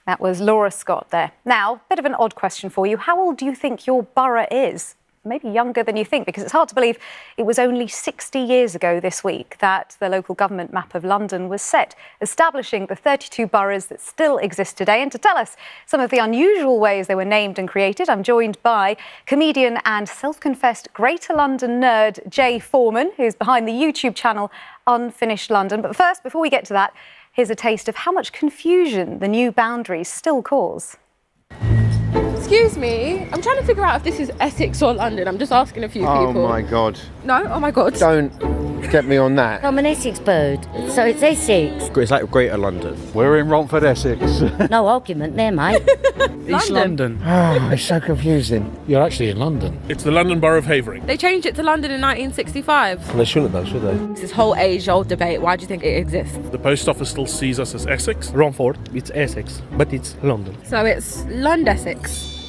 That was Laura Scott there. Now, bit of an odd question for you. How old do you think your borough is? Maybe younger than you think, because it's hard to believe it was only 60 years ago this week that the local government map of London was set, establishing the 32 boroughs that still exist today. And to tell us some of the unusual ways they were named and created, I'm joined by comedian and self-confessed Greater London nerd Jay Foreman, who's behind the YouTube channel Unfinished London. But first, before we get to that, here's a taste of how much confusion the new boundaries still cause. Excuse me, I'm trying to figure out if this is Essex or London. I'm just asking a few people. Oh my God. No? Oh my God. Don't get me on that. I'm an Essex bird, so it's Essex. It's like Greater London. We're in Romford, Essex. No argument there, mate. East London. Oh, it's so confusing. You're actually in London. It's the London Borough of Havering. They changed it to London in 1965. They shouldn't though, should they? It's this whole age-old debate. Why do you think it exists? The post office still sees us as Essex. Romford, it's Essex, but it's London. So it's Londessex.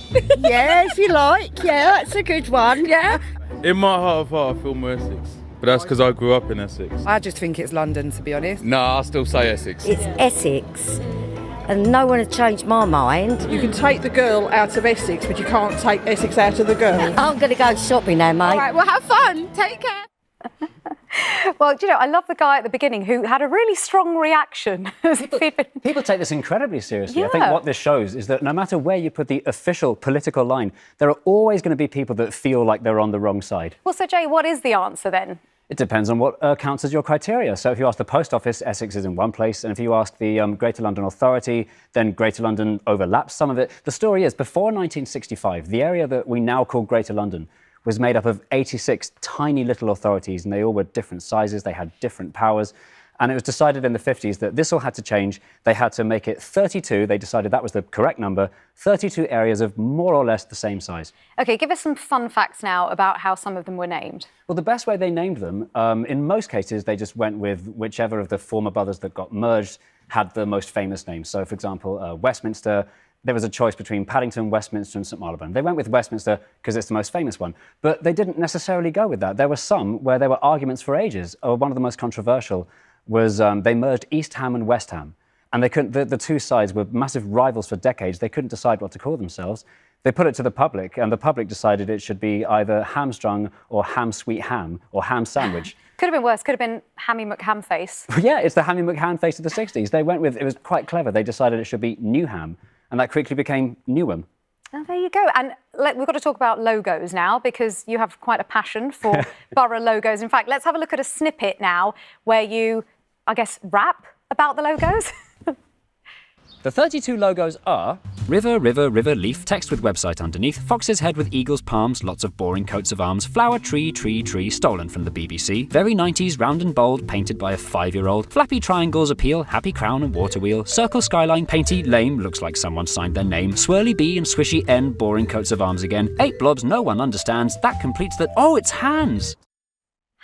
Yeah, if you like. Yeah, that's a good one. Yeah? In my heart of heart, I feel more Essex. But that's because I grew up in Essex. I just think it's London, to be honest. No, I'll still say Essex. It's Essex, and no one has changed my mind. You can take the girl out of Essex, but you can't take Essex out of the girl. I'm going to go shopping now, mate. All right, well, have fun. Take care. Well, do you know, I love the guy at the beginning who had a really strong reaction. People take this incredibly seriously. Yeah. I think what this shows is that no matter where you put the official political line, there are always going to be people that feel like they're on the wrong side. Well, so Jay, what is the answer then? It depends on what counts as your criteria. So if you ask the Post Office, Essex is in one place. And if you ask the Greater London Authority, then Greater London overlaps some of it. The story is, before 1965, the area that we now call Greater London was made up of 86 tiny little authorities, and they all were different sizes, they had different powers. And it was decided in the 50s that this all had to change. They had to make it 32. They decided that was the correct number, 32 areas of more or less the same size. OK, give us some fun facts now about how some of them were named. Well, the best way they named them, in most cases, they just went with whichever of the former brothers that got merged had the most famous names. So, for example, Westminster, there was a choice between Paddington, Westminster and St Marylebone. They went with Westminster because it's the most famous one, but they didn't necessarily go with that. There were some where there were arguments for ages. One of the most controversial was they merged East Ham and West Ham, and they couldn't. The two sides were massive rivals for decades. They couldn't decide what to call themselves. They put it to the public, and the public decided it should be either Hamstrung or Ham Sweet Ham or Ham Sandwich. Could have been worse. Could have been Hammy McHamface. Yeah, it's the Hammy McHamface of the 60s. They went with, it was quite clever. They decided it should be Newham, and that quickly became Newham. Oh, there you go. And we've got to talk about logos now, because you have quite a passion for borough logos. In fact, let's have a look at a snippet now where you, I guess, rap about the logos. The 32 logos are river, river, river, leaf, text with website underneath, fox's head with eagle's palms, lots of boring coats of arms, flower, tree, tree, tree, stolen from the BBC, very 90s, round and bold, painted by a 5-year-old, flappy triangles appeal, happy crown and water wheel, circle skyline, painty, lame, looks like someone signed their name, swirly B and swishy N, boring coats of arms again, 8 blobs no one understands, that completes that, oh, it's hands!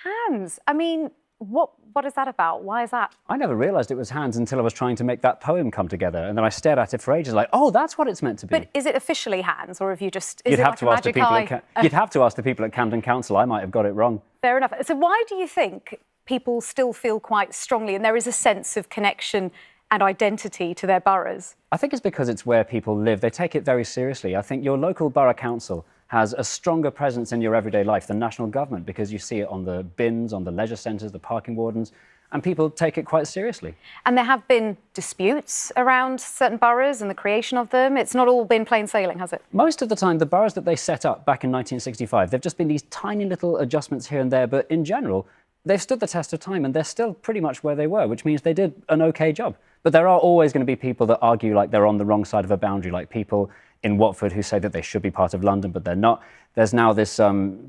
Hands? I mean, what is that about? Why is that? I never realised it was hands until I was trying to make that poem come together, and then I stared at it for ages like, oh, that's what it's meant to be. But is it officially hands, or have you just, You'd have to ask the people at Camden Council. I might have got it wrong. Fair enough. So why do you think people still feel quite strongly, and there is a sense of connection and identity to their boroughs? I think it's because it's where people live. They take it very seriously. I think your local borough council has a stronger presence in your everyday life than national government, because you see it on the bins, on the leisure centres, the parking wardens, and people take it quite seriously. And there have been disputes around certain boroughs and the creation of them. It's not all been plain sailing, has it? Most of the time, the boroughs that they set up back in 1965, they've just been these tiny little adjustments here and there, but in general, they've stood the test of time and they're still pretty much where they were, which means they did an OK job. But there are always going to be people that argue like they're on the wrong side of a boundary, like people in Watford who say that they should be part of London, but they're not. There's now this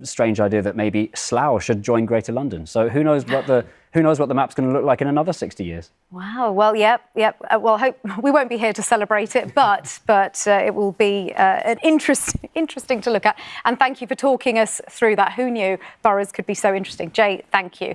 strange idea that maybe Slough should join Greater London. So who knows what the map's going to look like in another 60 years? Wow. Well, yep. Well, hope we won't be here to celebrate it, but it will be an interesting to look at. And thank you for talking us through that. Who knew boroughs could be so interesting? Jay, thank you.